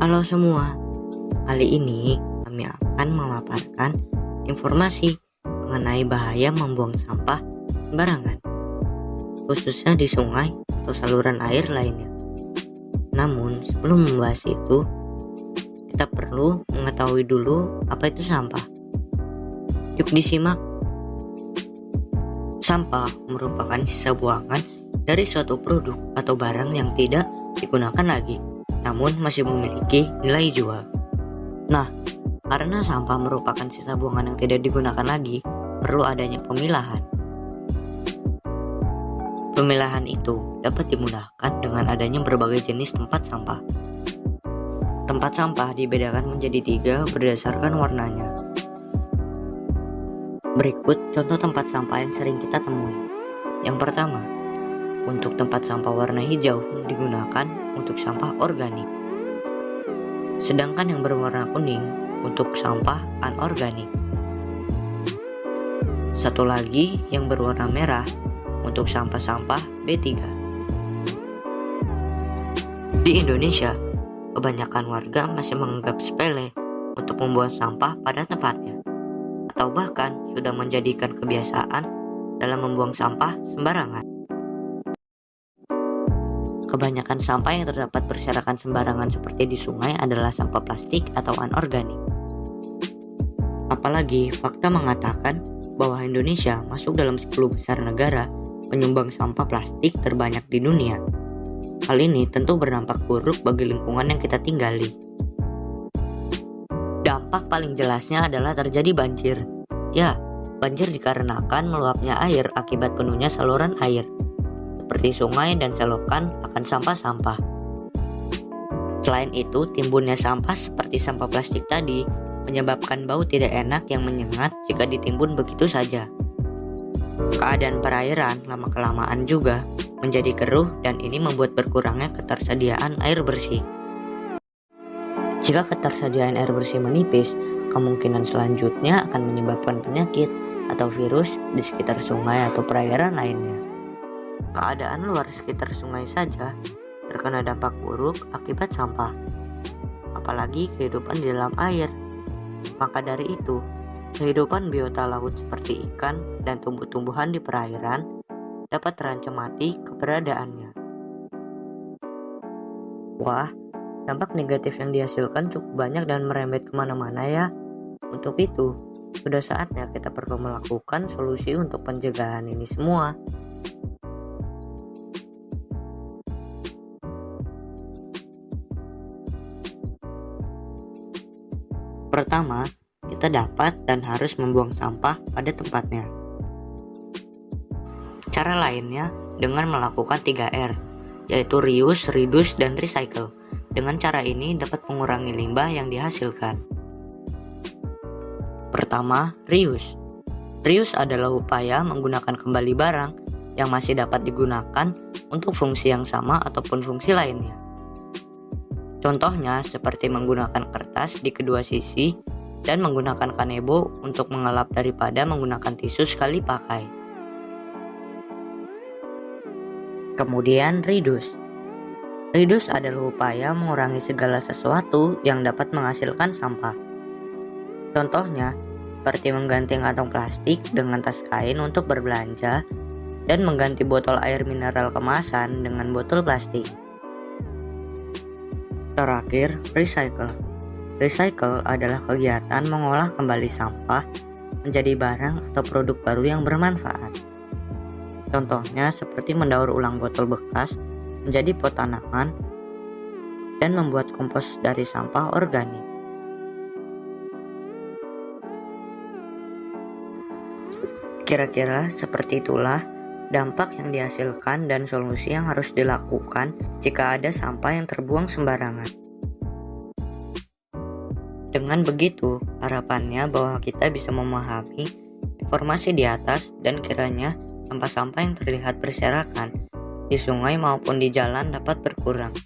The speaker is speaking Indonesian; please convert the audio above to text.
Halo semua, kali ini kami akan memaparkan informasi mengenai bahaya membuang sampah sembarangan, khususnya di sungai atau saluran air lainnya. Namun sebelum membahas itu, kita perlu mengetahui dulu apa itu sampah. Yuk disimak. Sampah merupakan sisa buangan dari suatu produk atau barang yang tidak digunakan lagi, namun masih memiliki nilai jual. Nah, karena sampah merupakan sisa buangan yang tidak digunakan lagi, perlu adanya pemilahan. Pemilahan itu dapat dimudahkan dengan adanya berbagai jenis tempat sampah. Tempat sampah dibedakan menjadi 3 berdasarkan warnanya. Berikut contoh tempat sampah yang sering kita temui. Yang pertama, untuk tempat sampah warna hijau digunakan untuk sampah organik. Sedangkan yang berwarna kuning untuk sampah anorganik. Satu lagi yang berwarna merah untuk sampah-sampah B3. Di Indonesia, kebanyakan warga masih menganggap sepele untuk membuang sampah pada tempatnya, atau bahkan sudah menjadikan kebiasaan dalam membuang sampah sembarangan. Kebanyakan sampah yang terdapat berserakan sembarangan seperti di sungai adalah sampah plastik atau anorganik. Apalagi fakta mengatakan bahwa Indonesia masuk dalam 10 besar negara penyumbang sampah plastik terbanyak di dunia. Hal ini tentu berdampak buruk bagi lingkungan yang kita tinggali. Dampak paling jelasnya adalah terjadi banjir. Ya, banjir dikarenakan meluapnya air akibat penuhnya saluran air, seperti sungai dan selokan akan sampah-sampah. Selain itu, timbunnya sampah seperti sampah plastik tadi menyebabkan bau tidak enak yang menyengat jika ditimbun begitu saja. Keadaan perairan lama-kelamaan juga menjadi keruh dan ini membuat berkurangnya ketersediaan air bersih. Jika ketersediaan air bersih menipis, kemungkinan selanjutnya akan menyebabkan penyakit atau virus di sekitar sungai atau perairan lainnya. Keadaan luar sekitar sungai saja terkena dampak buruk akibat sampah, apalagi kehidupan di dalam air. Maka dari itu, kehidupan biota laut seperti ikan dan tumbuh-tumbuhan di perairan dapat terancam mati keberadaannya. Wah, dampak negatif yang dihasilkan cukup banyak dan merembet kemana-mana ya. Untuk itu, sudah saatnya kita perlu melakukan solusi untuk pencegahan ini semua. Pertama, kita dapat dan harus membuang sampah pada tempatnya. Cara lainnya dengan melakukan 3R, yaitu reuse, reduce, dan recycle. Dengan cara ini dapat mengurangi limbah yang dihasilkan. Pertama, reuse. Reuse adalah upaya menggunakan kembali barang yang masih dapat digunakan untuk fungsi yang sama ataupun fungsi lainnya. Contohnya seperti menggunakan kertas di kedua sisi dan menggunakan kanebo untuk mengelap daripada menggunakan tisu sekali pakai. Kemudian reduce. Reduce adalah upaya mengurangi segala sesuatu yang dapat menghasilkan sampah. Contohnya seperti mengganti kantong plastik dengan tas kain untuk berbelanja dan mengganti botol air mineral kemasan dengan botol plastik. Terakhir, recycle. Recycle adalah kegiatan mengolah kembali sampah menjadi barang atau produk baru yang bermanfaat. Contohnya seperti mendaur ulang botol bekas menjadi pot tanaman dan membuat kompos dari sampah organik. Kira-kira seperti itulah dampak yang dihasilkan dan solusi yang harus dilakukan jika ada sampah yang terbuang sembarangan. Dengan begitu, harapannya bahwa kita bisa memahami informasi di atas dan kiranya sampah-sampah yang terlihat berserakan di sungai maupun di jalan dapat berkurang.